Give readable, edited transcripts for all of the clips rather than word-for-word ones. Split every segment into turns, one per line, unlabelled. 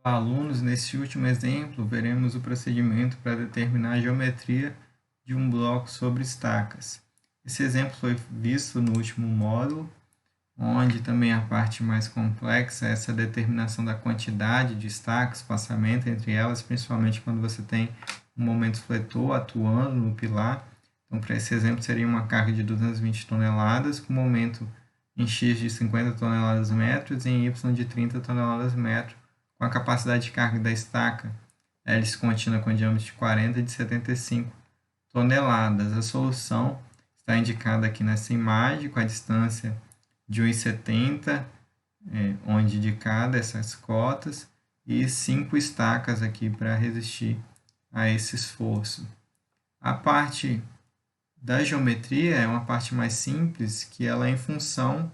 Alunos, nesse último exemplo, veremos o procedimento para determinar a geometria de um bloco sobre estacas. Esse exemplo foi visto no último módulo, onde também a parte mais complexa é essa determinação da quantidade de estacas, espaçamento entre elas, principalmente quando você tem um momento fletor atuando no pilar. Então, para esse exemplo, seria uma carga de 220 toneladas, com momento em X de 50 toneladas metros e em Y de 30 toneladas metros, com a capacidade de carga da estaca hélice contínua com diâmetro de 40 e de 75 toneladas. A solução está indicada aqui nessa imagem, com a distância de 1,70, onde de cada essas cotas, e 5 estacas aqui para resistir a esse esforço. A parte da geometria é uma parte mais simples, que ela é em função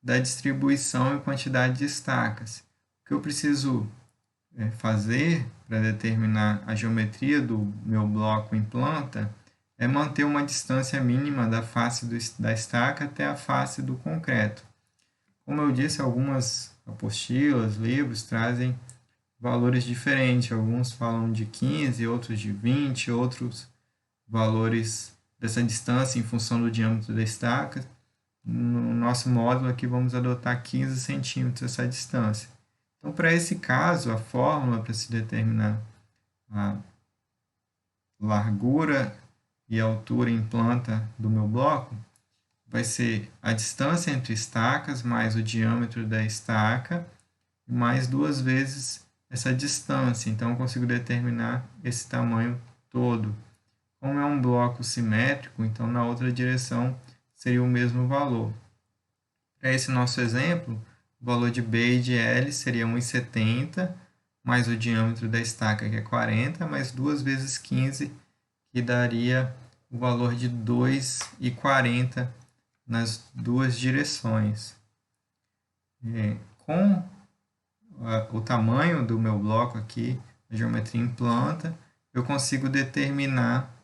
da distribuição e quantidade de estacas. O que eu preciso fazer para determinar a geometria do meu bloco em planta é manter uma distância mínima da face da estaca até a face do concreto. Como eu disse, algumas apostilas, livros trazem valores diferentes. Alguns falam de 15, outros de 20, outros valores dessa distância em função do diâmetro da estaca. No nosso módulo aqui vamos adotar 15 centímetros essa distância. Então, para esse caso, a fórmula para se determinar a largura e a altura em planta do meu bloco vai ser a distância entre estacas mais o diâmetro da estaca mais 2 vezes essa distância. Então, eu consigo determinar esse tamanho todo. Como é um bloco simétrico, então na outra direção seria o mesmo valor. Para esse nosso exemplo, o valor de B e de L seria 1,70, mais o diâmetro da estaca, que é 40, mais 2 vezes 15, que daria o valor de 2,40 nas duas direções. Com o tamanho do meu bloco aqui, a geometria em planta, eu consigo determinar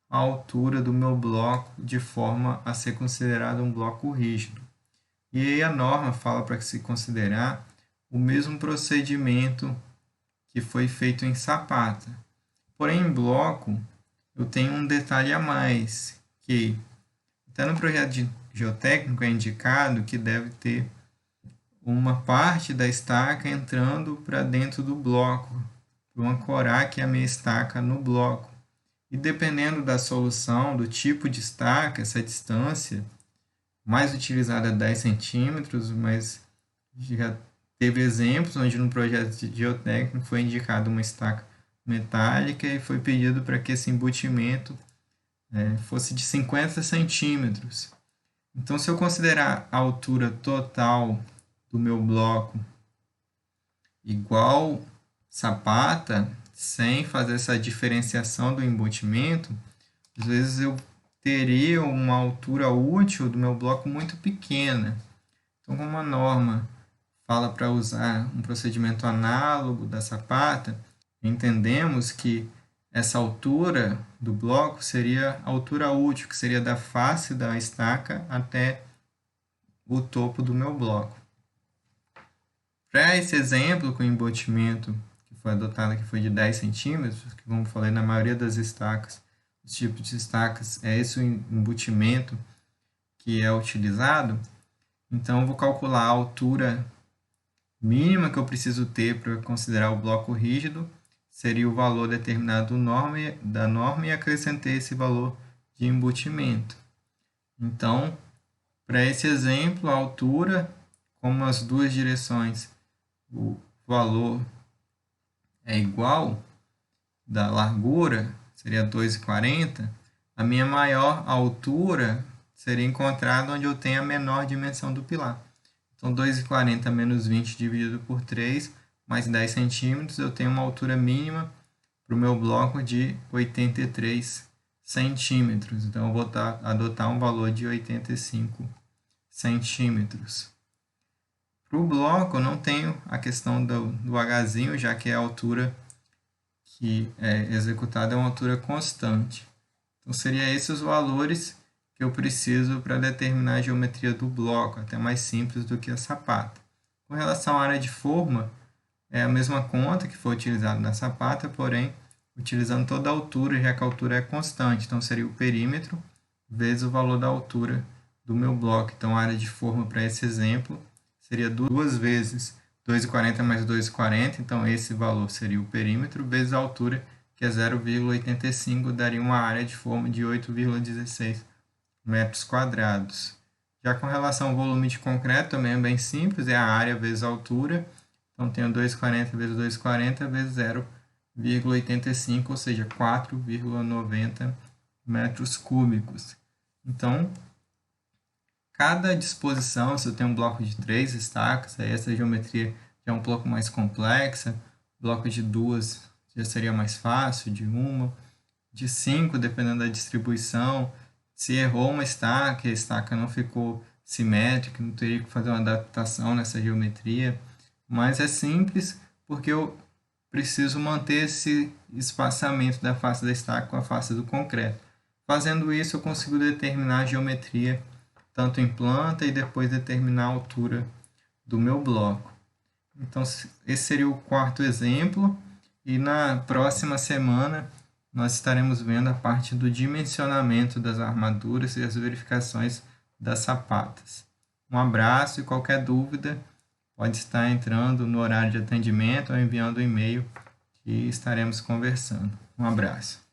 a altura do meu bloco de forma a ser considerado um bloco rígido. E aí a norma fala para se considerar o mesmo procedimento que foi feito em sapata. Porém, em bloco, eu tenho um detalhe a mais, que até no projeto geotécnico é indicado que deve ter uma parte da estaca entrando para dentro do bloco, para ancorar aqui a minha estaca no bloco. E dependendo da solução, do tipo de estaca, essa distância mais utilizada é 10 centímetros, mas já teve exemplos onde no projeto geotécnico foi indicada uma estaca metálica e foi pedido para que esse embutimento fosse de 50 centímetros. Então, se eu considerar a altura total do meu bloco igual sapata, sem fazer essa diferenciação do embutimento, às vezes eu teria uma altura útil do meu bloco muito pequena. Então, como a norma fala para usar um procedimento análogo da sapata, entendemos que essa altura do bloco seria a altura útil, que seria da face da estaca até o topo do meu bloco. Para esse exemplo, com o embutimento que foi adotado, que foi de 10 centímetros, que como falei, na maioria das estacas, os tipos de estacas, é esse o embutimento que é utilizado. Então, eu vou calcular a altura mínima que eu preciso ter para considerar o bloco rígido, seria o valor determinado da norma e acrescentei esse valor de embutimento. Então, para esse exemplo, a altura, como as duas direções, o valor é igual da largura, seria 2,40, a minha maior altura seria encontrada onde eu tenho a menor dimensão do pilar. Então, 2,40 menos 20 dividido por 3, mais 10 centímetros, eu tenho uma altura mínima para o meu bloco de 83 centímetros. Então, eu vou adotar um valor de 85 centímetros. Para o bloco, eu não tenho a questão do Hzinho, já que a altura que é executada é uma altura constante. Então, seriam esses os valores que eu preciso para determinar a geometria do bloco, até mais simples do que a sapata. Com relação à área de forma, é a mesma conta que foi utilizada na sapata, porém utilizando toda a altura, já que a altura é constante. Então seria o perímetro vezes o valor da altura do meu bloco. Então a área de forma para esse exemplo seria 2 vezes 2,40 mais 2,40. Então esse valor seria o perímetro vezes a altura, que é 0,85, daria uma área de forma de 8,16 metros quadrados. Já com relação ao volume de concreto, também é bem simples, é a área vezes a altura. Então, tenho 2,40 vezes 2,40 vezes 0,85, ou seja, 4,90 metros cúbicos. Então, cada disposição, se eu tenho um bloco de 3 estacas, aí essa geometria já é um pouco mais complexa, bloco de 2 já seria mais fácil, de 1, de 5, dependendo da distribuição. Se errou uma estaca e a estaca não ficou simétrica, não teria que fazer uma adaptação nessa geometria. Mas é simples porque eu preciso manter esse espaçamento da face da estaca com a face do concreto. Fazendo isso, eu consigo determinar a geometria tanto em planta e depois determinar a altura do meu bloco. Então, esse seria o quarto exemplo. E na próxima semana, nós estaremos vendo a parte do dimensionamento das armaduras e as verificações das sapatas. Um abraço e qualquer dúvida pode estar entrando no horário de atendimento ou enviando um e-mail que estaremos conversando. Um abraço.